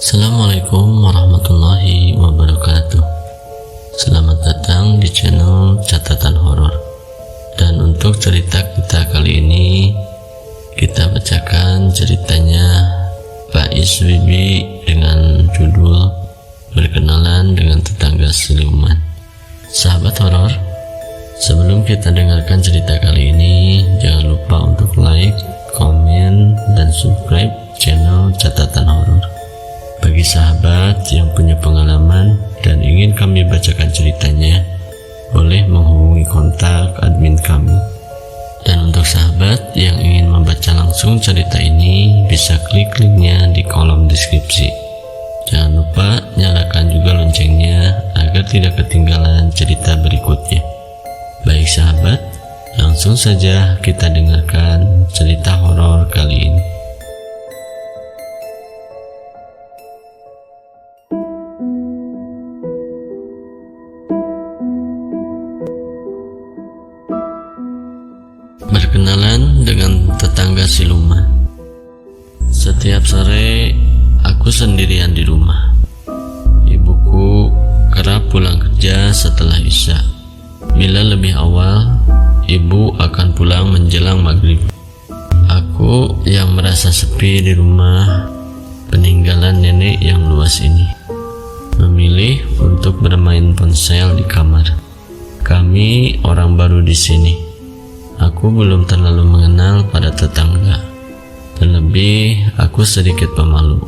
Assalamualaikum warahmatullahi wabarakatuh. Selamat datang di channel Catatan Horor. Dan untuk cerita kita kali ini, kita bacakan ceritanya Faiz Bibi dengan judul Berkenalan dengan Tetangga Siluman. Sahabat horor, sebelum kita dengarkan cerita kali ini, jangan lupa untuk like, komen, dan subscribe channel Catatan Horor. Bagi sahabat yang punya pengalaman dan ingin kami bacakan ceritanya, boleh menghubungi kontak admin kami. Dan untuk sahabat yang ingin membaca langsung cerita ini, bisa klik linknya di kolom deskripsi. Jangan lupa nyalakan juga loncengnya agar tidak ketinggalan cerita berikutnya. Baik sahabat, langsung saja kita dengarkan cerita horor kali ini. Berkenalan dengan tetangga siluman. Setiap sore aku sendirian di rumah. Ibuku kerap pulang kerja setelah isya. Bila lebih awal, ibu akan pulang menjelang maghrib. Aku yang merasa sepi di rumah peninggalan nenek yang luas ini, memilih untuk bermain ponsel di kamar. Kami orang baru di sini. Aku belum terlalu mengenal pada tetangga. Terlebih, aku sedikit pemalu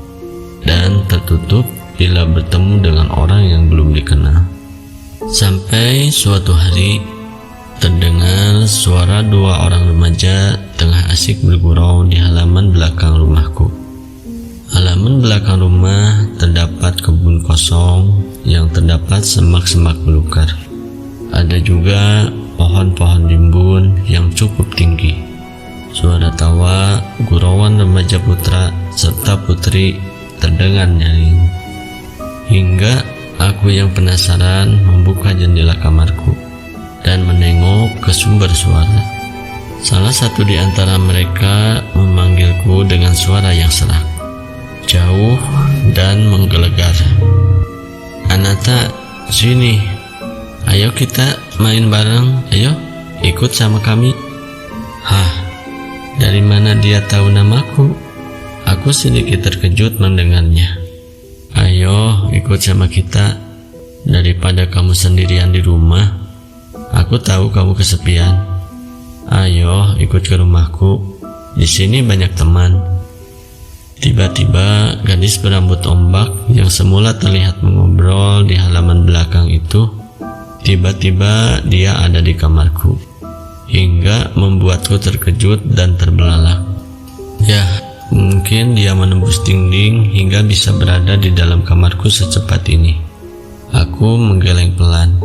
dan tertutup bila bertemu dengan orang yang belum dikenal. Sampai suatu hari, terdengar suara dua orang remaja tengah asik bergurau di halaman belakang rumahku. Halaman belakang rumah terdapat kebun kosong yang terdapat semak-semak belukar. Ada juga pohon-pohon rimbun yang cukup tinggi. Suara tawa, gurauan remaja putra serta putri terdengar nyaring. Hingga aku yang penasaran membuka jendela kamarku dan menengok ke sumber suara. Salah satu di antara mereka memanggilku dengan suara yang serak, jauh dan menggelegar. "Anata, sini. Ayo kita main bareng, ayo ikut sama kami." Hah, dari mana dia tahu namaku? Aku sedikit terkejut mendengarnya. "Ayo ikut sama kita, daripada kamu sendirian di rumah. Aku tahu kamu kesepian. Ayo ikut ke rumahku, di sini banyak teman." Tiba-tiba gadis berambut ombak yang semula terlihat mengobrol di halaman belakang itu, tiba-tiba dia ada di kamarku, hingga membuatku terkejut dan terbelalak. Ya, mungkin dia menembus dinding hingga bisa berada di dalam kamarku secepat ini. Aku menggeleng pelan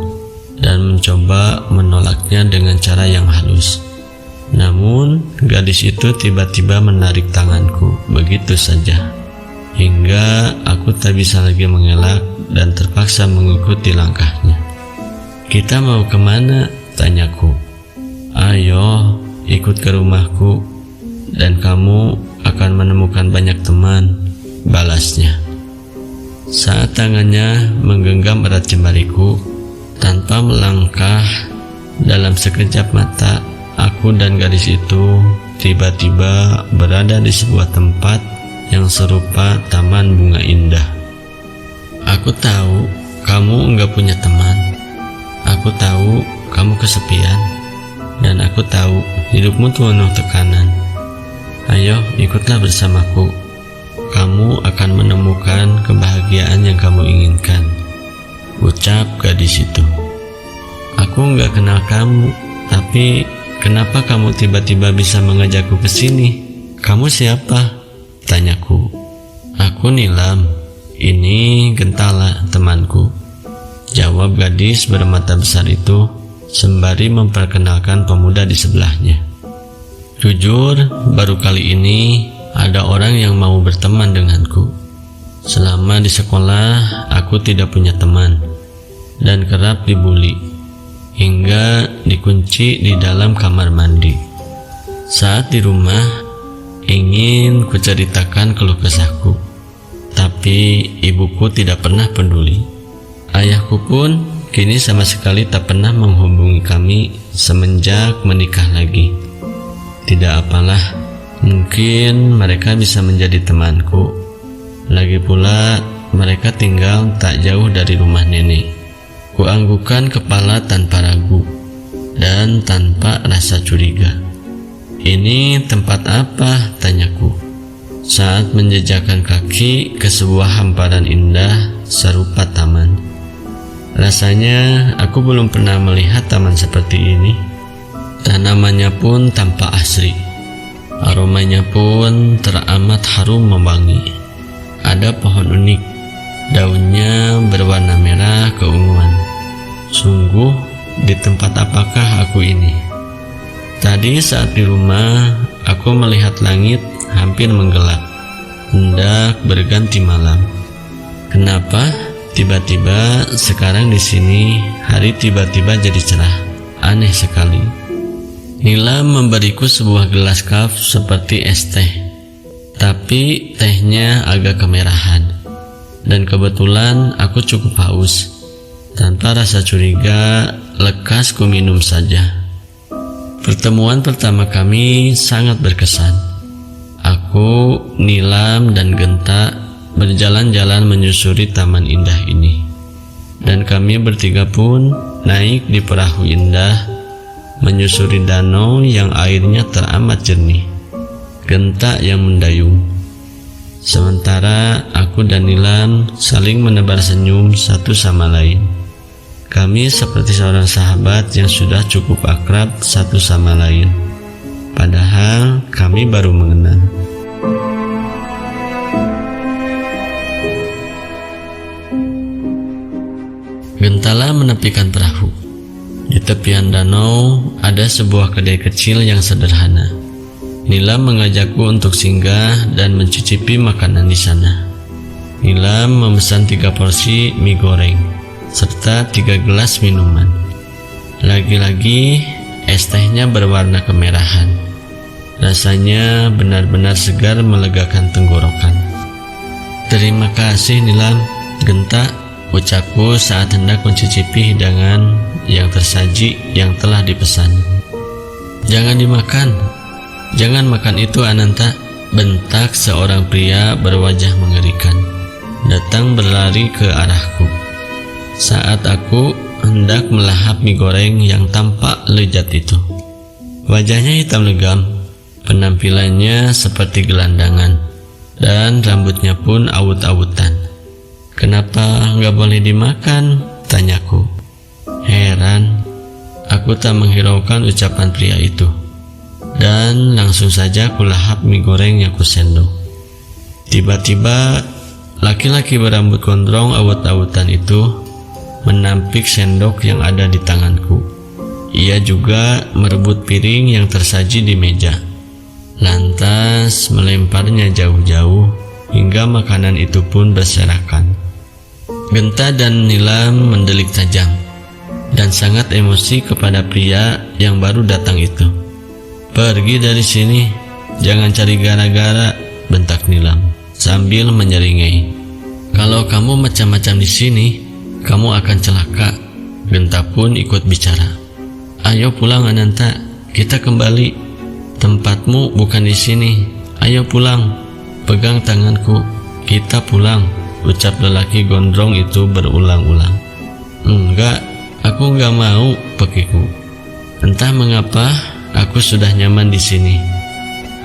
dan mencoba menolaknya dengan cara yang halus. Namun, gadis itu tiba-tiba menarik tanganku begitu saja, hingga aku tak bisa lagi mengelak dan terpaksa mengikuti langkahnya. "Kita mau kemana?" tanyaku. "Ayo ikut ke rumahku dan kamu akan menemukan banyak teman," balasnya. Saat tangannya menggenggam erat jemariku, tanpa melangkah, dalam sekejap mata aku dan gadis itu tiba-tiba berada di sebuah tempat yang serupa taman bunga indah. "Aku tahu kamu enggak punya teman. Aku tahu kamu kesepian, dan aku tahu hidupmu penuh tekanan. Ayo ikutlah bersamaku. Kamu akan menemukan kebahagiaan yang kamu inginkan," ucap gadis itu. "Aku nggak kenal kamu, tapi kenapa kamu tiba-tiba bisa mengajakku ke sini? Kamu siapa?" tanyaku. "Aku Nilam. Ini Gentala, temanku," jawab gadis bermata besar itu sembari memperkenalkan pemuda di sebelahnya. "Jujur, baru kali ini ada orang yang mau berteman denganku. Selama di sekolah, aku tidak punya teman dan kerap dibully, hingga dikunci di dalam kamar mandi. Saat di rumah, ingin kuceritakan keluh kesahku, tapi Tapi ibuku tidak pernah peduli. Ayahku pun kini sama sekali tak pernah menghubungi kami semenjak menikah lagi. Tidak apalah, mungkin mereka bisa menjadi temanku. Lagi pula mereka tinggal tak jauh dari rumah nenek. Kuanggukan kepala tanpa ragu dan tanpa rasa curiga. Ini tempat apa? Tanyaku saat menjejakkan kaki ke sebuah hamparan indah serupa taman. Rasanya aku belum pernah melihat taman seperti ini. Tanamannya pun tampak asri. Aromanya pun teramat harum mewangi. Ada pohon unik, daunnya berwarna merah keunguan. Sungguh, di tempat apakah aku ini? Tadi saat di rumah, aku melihat langit hampir menggelap, hendak berganti malam. Kenapa tiba-tiba sekarang di sini hari tiba-tiba jadi cerah? Aneh sekali. Nila memberiku sebuah gelas kaf seperti es teh, tapi tehnya agak kemerahan. Dan kebetulan aku cukup haus. Tanpa rasa curiga, lekas ku minum saja. Pertemuan pertama kami sangat berkesan. Aku, Nilam, dan Genta berjalan-jalan menyusuri taman indah ini. Dan kami bertiga pun naik di perahu indah, menyusuri danau yang airnya teramat jernih. Genta yang mendayung. Sementara aku dan Nilam saling menebar senyum satu sama lain. Kami seperti seorang sahabat yang sudah cukup akrab satu sama lain. Padahal kami baru mengenal. Gentala menepikan perahu. Di tepian danau ada sebuah kedai kecil yang sederhana. Nilam mengajakku untuk singgah dan mencicipi makanan di sana. Nilam memesan 3 porsi mie goreng serta 3 gelas minuman. Lagi-lagi es tehnya berwarna kemerahan. Rasanya benar-benar segar melegakan tenggorokan. Terima kasih Nilam, Genta, ucapku saat hendak mencicipi hidangan yang tersaji yang telah dipesan. Jangan dimakan, jangan makan itu Ananta, bentak seorang pria berwajah mengerikan, datang berlari ke arahku. Saat aku hendak melahap mie goreng yang tampak lezat itu. Wajahnya hitam legam, penampilannya seperti gelandangan, dan rambutnya pun awut-awutan. Kenapa nggak boleh dimakan? Tanyaku. Heran, aku tak menghiraukan ucapan pria itu, dan langsung saja kulahap mie goreng yang kusendok. Tiba-tiba, laki-laki berambut gondrong awut-awutan itu menampik sendok yang ada di tanganku. Ia juga merebut piring yang tersaji di meja, lantas melemparnya jauh-jauh hingga makanan itu pun berserakan. Genta dan Nilam mendelik tajam dan sangat emosi kepada pria yang baru datang itu. Pergi dari sini, jangan cari gara-gara, bentak Nilam sambil menyeringai. Kalau kamu macam-macam di sini, kamu akan celaka. Genta pun ikut bicara. Ayo pulang Ananta, kita kembali. Tempatmu bukan di sini. Ayo pulang. Pegang tanganku. Kita pulang, ucap lelaki gondrong itu berulang-ulang. Enggak, aku enggak mau, pekiku. Entah mengapa, aku sudah nyaman di sini.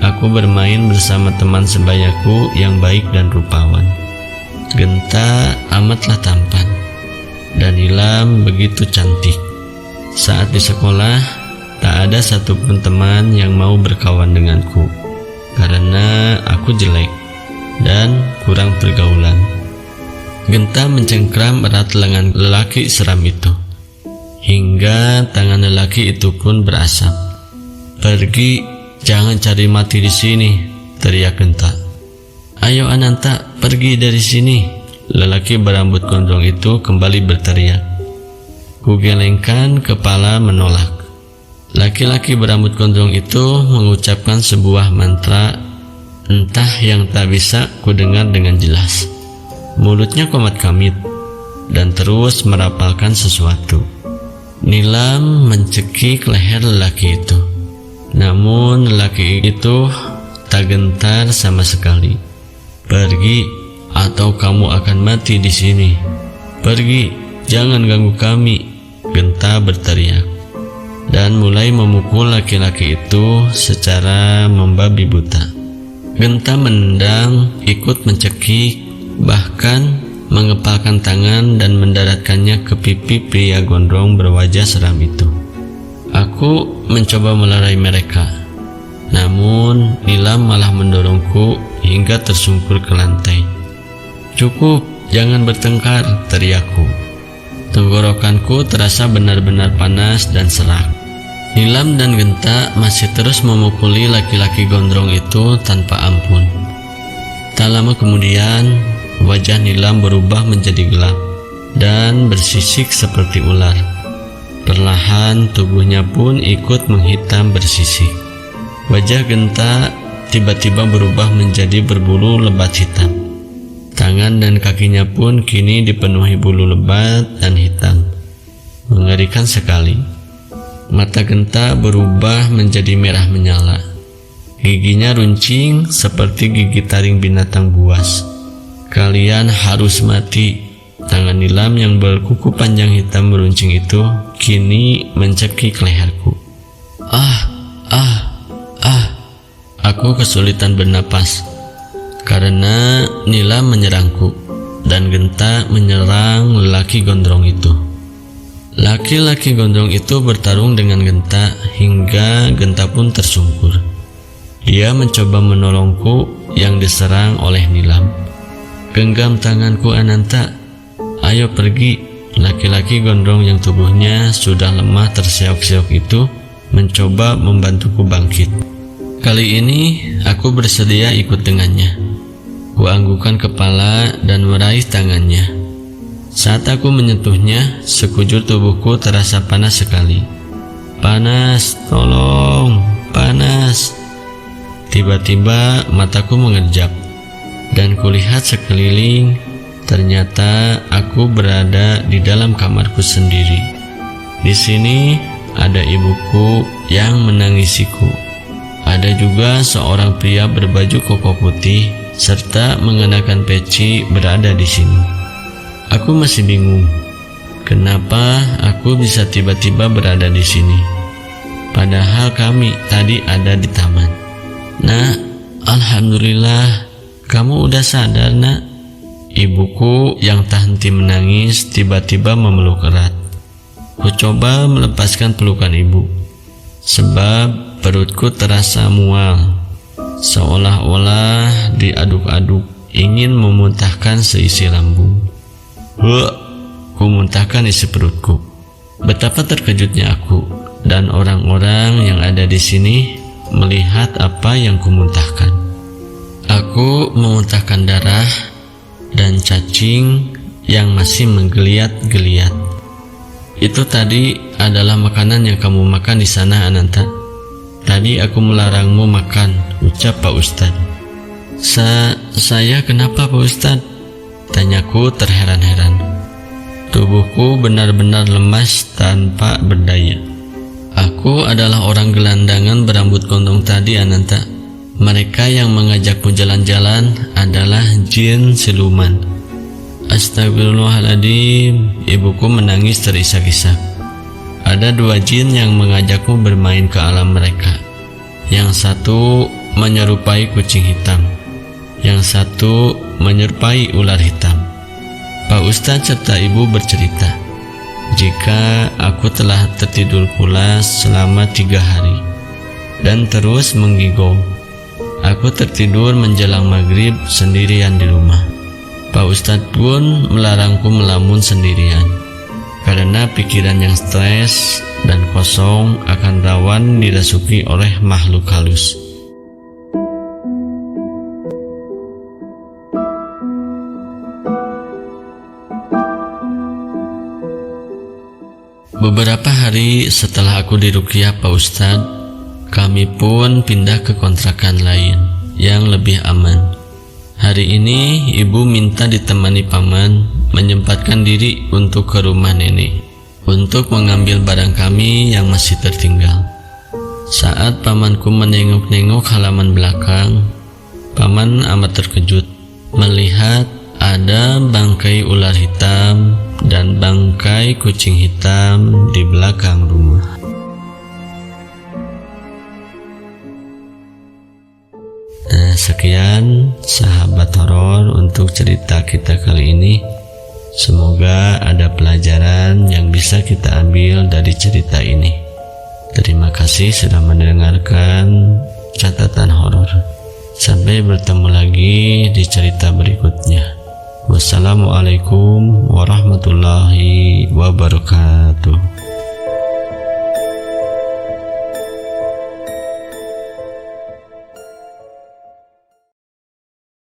Aku bermain bersama teman sebayaku yang baik dan rupawan. Genta amatlah tampan, dan Nilam begitu cantik. Saat di sekolah, tak ada satupun teman yang mau berkawan denganku, karena aku jelek dan kurang pergaulan. Genta mencengkram erat lengan lelaki seram itu, hingga tangan lelaki itu pun berasap. Pergi, jangan cari mati di sini, teriak Genta. Ayo Ananta, pergi dari sini, lelaki berambut gondrong itu kembali berteriak. Kugelengkan kepala menolak. Laki-laki berambut gondrong itu mengucapkan sebuah mantra, entah yang tak bisa kudengar dengan jelas. Mulutnya komat kamit dan terus merapalkan sesuatu. Nilam mencekik leher lelaki itu. Namun lelaki itu tak gentar sama sekali. "Pergi atau kamu akan mati di sini. Pergi, jangan ganggu kami," Genta berteriak dan mulai memukul laki-laki itu secara membabi buta. Genta menendang, ikut mencekik, bahkan mengepalkan tangan dan mendaratkannya ke pipi pria gondrong berwajah seram itu. Aku mencoba melerai mereka, namun Nilam malah mendorongku hingga tersungkur ke lantai. "Cukup, jangan bertengkar," teriakku. Tenggorokanku terasa benar-benar panas dan serak. Nilam dan Genta masih terus memukuli laki-laki gondrong itu tanpa ampun. Tak lama kemudian, wajah Nilam berubah menjadi gelap dan bersisik seperti ular. Perlahan tubuhnya pun ikut menghitam bersisik. Wajah Genta tiba-tiba berubah menjadi berbulu lebat hitam. Tangan dan kakinya pun kini dipenuhi bulu lebat dan hitam. Mengerikan sekali. Mata Genta berubah menjadi merah menyala. Giginya runcing seperti gigi taring binatang buas. "Kalian harus mati." Tangan Nilam yang berkuku panjang hitam meruncing itu kini mencekik leherku. Aku kesulitan bernapas karena Nilam menyerangku dan Genta menyerang lelaki gondrong itu. Laki-laki gondrong itu bertarung dengan Genta hingga Genta pun tersungkur. Dia mencoba menolongku yang diserang oleh Nilam. "Genggam tanganku, Ananta. Ayo pergi." Laki-laki gondrong yang tubuhnya sudah lemah terseok-seok itu mencoba membantuku bangkit. Kali ini aku bersedia ikut dengannya. Kuanggukan kepala dan meraih tangannya. Saat aku menyentuhnya, sekujur tubuhku terasa panas sekali. "Panas, tolong, panas." Tiba-tiba mataku mengerjap dan kulihat sekeliling. Ternyata aku berada di dalam kamarku sendiri. Di sini ada ibuku yang menangisiku. Ada juga seorang pria berbaju koko putih serta mengenakan peci berada di sini. Aku masih bingung, kenapa aku bisa tiba-tiba berada di sini, padahal kami tadi ada di taman. "Nak, alhamdulillah, kamu udah sadar, Nak." Ibuku yang tak henti menangis tiba-tiba memeluk erat. Ku coba melepaskan pelukan ibu, sebab perutku terasa mual, seolah-olah diaduk-aduk ingin memuntahkan seisi lambung. Ku muntahkan isi perutku. Betapa terkejutnya aku dan orang-orang yang ada di sini melihat apa yang kumuntahkan. Aku memuntahkan darah dan cacing yang masih menggeliat-geliat. "Itu tadi adalah makanan yang kamu makan di sana, Ananta. Tadi aku melarangmu makan," ucap Pak Ustadz. Saya kenapa, Pak Ustadz?" tanyaku terheran-heran. Tubuhku benar-benar lemas tanpa berdaya. "Aku adalah orang gelandangan berambut gondrong tadi, Ananta. Mereka yang mengajakmu jalan-jalan adalah jin siluman." "Astagfirullahaladzim," ibuku menangis terisak-isak. "Ada 2 jin yang mengajakmu bermain ke alam mereka. Yang satu menyerupai kucing hitam, yang satu menyerupai ular hitam." Pak Ustadz serta ibu bercerita jika aku telah tertidur pulas selama 3 hari dan terus menggigau. Aku tertidur menjelang maghrib sendirian di rumah. Pak Ustadz pun melarangku melamun sendirian karena pikiran yang stres dan kosong akan rawan dirasuki oleh makhluk halus. Beberapa hari setelah aku diruqyah Pak Ustadz, kami pun pindah ke kontrakan lain yang lebih aman. Hari ini ibu minta ditemani paman menyempatkan diri untuk ke rumah nenek untuk mengambil barang kami yang masih tertinggal. Saat pamanku menengok-nengok halaman belakang, paman amat terkejut melihat ada bangkai ular hitam dan bangkai kucing hitam di belakang rumah. Sekian sahabat horor untuk cerita kita kali ini. Semoga ada pelajaran yang bisa kita ambil dari cerita ini. Terima kasih sudah mendengarkan catatan horor. Sampai bertemu lagi di cerita berikutnya. Wassalamualaikum warahmatullahi wabarakatuh.